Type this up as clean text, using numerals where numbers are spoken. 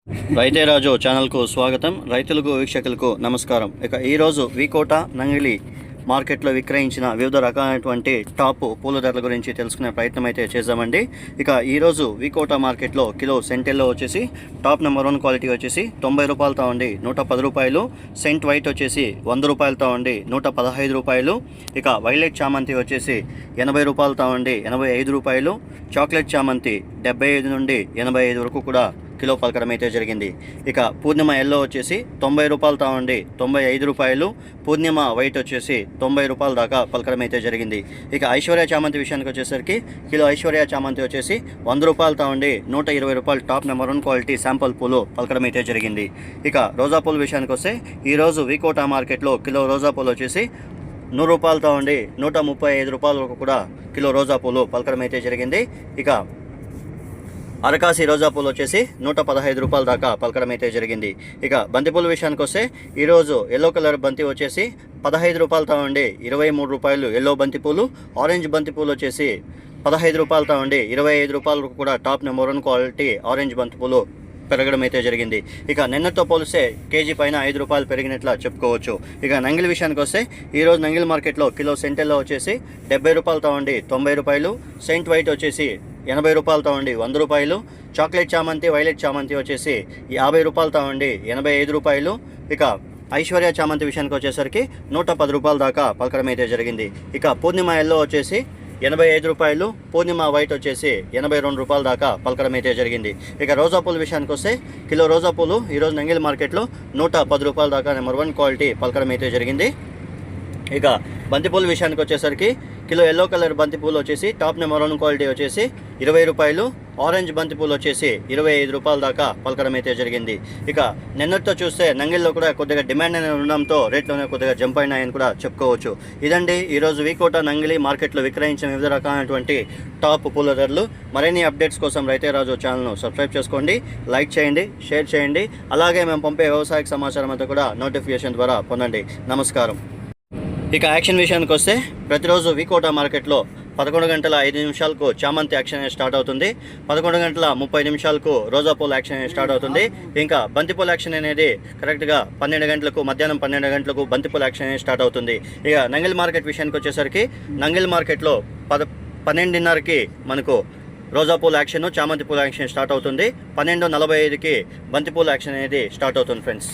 రైతే రాజు ఛానల్కు స్వాగతం. రైతులకు వీక్షకులకు నమస్కారం. ఈరోజు వికోట నంగిలి మార్కెట్లో విక్రయించిన వివిధ రకాలైనటువంటి టాప్ పూల ధరల గురించి తెలుసుకునే ప్రయత్నం అయితే చేద్దామండి. ఈరోజు వికోట మార్కెట్లో కిలో సెంటెల్లో వచ్చేసి టాప్ నెంబర్ 1 క్వాలిటీ వచ్చేసి 90 రూపాయలతో ఉండి 110 రూపాయలు, సెంట్ వైట్ వచ్చేసి 100 రూపాయలతో ఉండి 115 రూపాయలు, వైలెట్ చామంతి వచ్చేసి 80 రూపాయలతో ఉండి 85 రూపాయలు, చాక్లెట్ చామంతి 75 నుండి 85 వరకు కూడా కిలో పలకడం అయితే జరిగింది. పూర్ణిమ ఎల్లో వచ్చేసి 90 రూపాయలతో ఉండి 95 రూపాయలు, పూర్ణిమ వైట్ వచ్చేసి 90 రూపాయల దాకా పలకడం అయితే జరిగింది. ఐశ్వర్య చామంతి విషయానికి వచ్చేసరికి కిలో ఐశ్వర్య చామంతి వచ్చేసి 100 రూపాయలతో ఉండి 120 రూపాయలు టాప్ నెంబర్ 1 క్వాలిటీ శాంపుల్ పూలు పలకడం అయితే జరిగింది. రోజా పూల విషయానికి వస్తే ఈరోజు వికోట మార్కెట్లో కిలో రోజా పూలు వచ్చేసి 100 రూపాయలతో ఉండి 135 రూపాయల వరకు కూడా కిలో రోజా పూలు పలకడం అయితే జరిగింది. అరకాసి రోజా పూలు వచ్చేసి 115 రూపాయల దాకా పలకడం అయితే జరిగింది. బంతిపూల విషయానికి వస్తే ఈరోజు ఎల్లో కలర్ బంతి వచ్చేసి 15 రూపాయలతో ఉండి 23 రూపాయలు ఎల్లో బంతిపూలు, ఆరెంజ్ బంతిపూలు వచ్చేసి 15 రూపాయలతో ఉండి 25 రూపాయల వరకు కూడా టాప్ నెంబర్ 1 క్వాలిటీ ఆరెంజ్ బంతిపూలు పెరగడం అయితే జరిగింది. నిన్నతో పోలిస్తే కేజీ పైన 5 రూపాయలు పెరిగినట్లా చెప్పుకోవచ్చు. నంగిలి విషయానికి వస్తే ఈరోజు నంగిలి మార్కెట్లో కిలో సెంటెల్లో వచ్చేసి 70 రూపాయలతో ఉండి 90 రూపాయలు, సెంట్ వైట్ వచ్చేసి 80 రూపాయలతో ఉండి 100 రూపాయలు, చాక్లెట్ చామంతి వైలెట్ చామంతి వచ్చేసి 50 రూపాయలతో ఉండి 85 రూపాయలు, ఐశ్వర్య చామంతి విషయానికి వచ్చేసరికి 110 రూపాయల దాకా పలకడం అయితే జరిగింది. పూర్ణిమ ఎల్లో వచ్చేసి 85 రూపాయలు, పూర్ణిమ వైట్ వచ్చేసి 82 రూపాయల దాకా పలకడం అయితే జరిగింది. రోజా పూల విషయానికి వస్తే కిలో రోజా పూలు ఈరోజు నంగిలి మార్కెట్లో 110 రూపాయల దాకా నెంబర్ 1 క్వాలిటీ పలకడం అయితే జరిగింది. బంతిపూల విషయానికి వచ్చేసరికి కిలో ఎల్లో కలర్ బంతిపూలు వచ్చేసి టాప్ నెంబర్ 1 క్వాలిటీ వచ్చేసి 20 రూపాయలు, ఆరెంజ్ బంతిపూలు వచ్చేసి 25 రూపాయల దాకా పలకడం అయితే జరిగింది. నిన్నటితో చూస్తే నంగిల్లో కూడా కొద్దిగా డిమాండ్ అనేది ఉండడంతో రేట్లోనే కొద్దిగా జంప్ అయినాయని కూడా చెప్పుకోవచ్చు. ఇదండి ఈరోజు వికోట నంగిలి మార్కెట్లో విక్రయించిన వివిధ రకాలైనటువంటి టాప్ పూల ధరలు. మరిన్ని అప్డేట్స్ కోసం రైతే రాజు ఛానల్ను సబ్స్క్రైబ్ చేసుకోండి, లైక్ చేయండి, షేర్ చేయండి. అలాగే మేము పంపే వ్యవసాయ సమాచారం అంతా కూడా నోటిఫికేషన్ ద్వారా పొందండి. నమస్కారం. యాక్షన్ విషయానికి వస్తే ప్రతిరోజు వికోట మార్కెట్లో 11 గంటల 5 నిమిషాలకు చామంతి యాక్షన్ అనేది స్టార్ట్ అవుతుంది. 11 గంటల 30 నిమిషాలకు రోజా పూల యాక్షన్ అనేది స్టార్ట్ అవుతుంది. బంతిపూల యాక్షన్ అనేది కరెక్ట్గా 12 గంటలకు మధ్యాహ్నం 12 గంటలకు బంతిపూల యాక్షన్ అనేది స్టార్ట్ అవుతుంది. నంగిలి మార్కెట్ విషయానికి వచ్చేసరికి నంగిలి మార్కెట్లో 12:30కి మనకు రోజా పూల యాక్షన్, చామంతి పూల యాక్షన్ స్టార్ట్ అవుతుంది. 12:45కి బంతిపూల యాక్షన్ అనేది స్టార్ట్ అవుతుంది ఫ్రెండ్స్.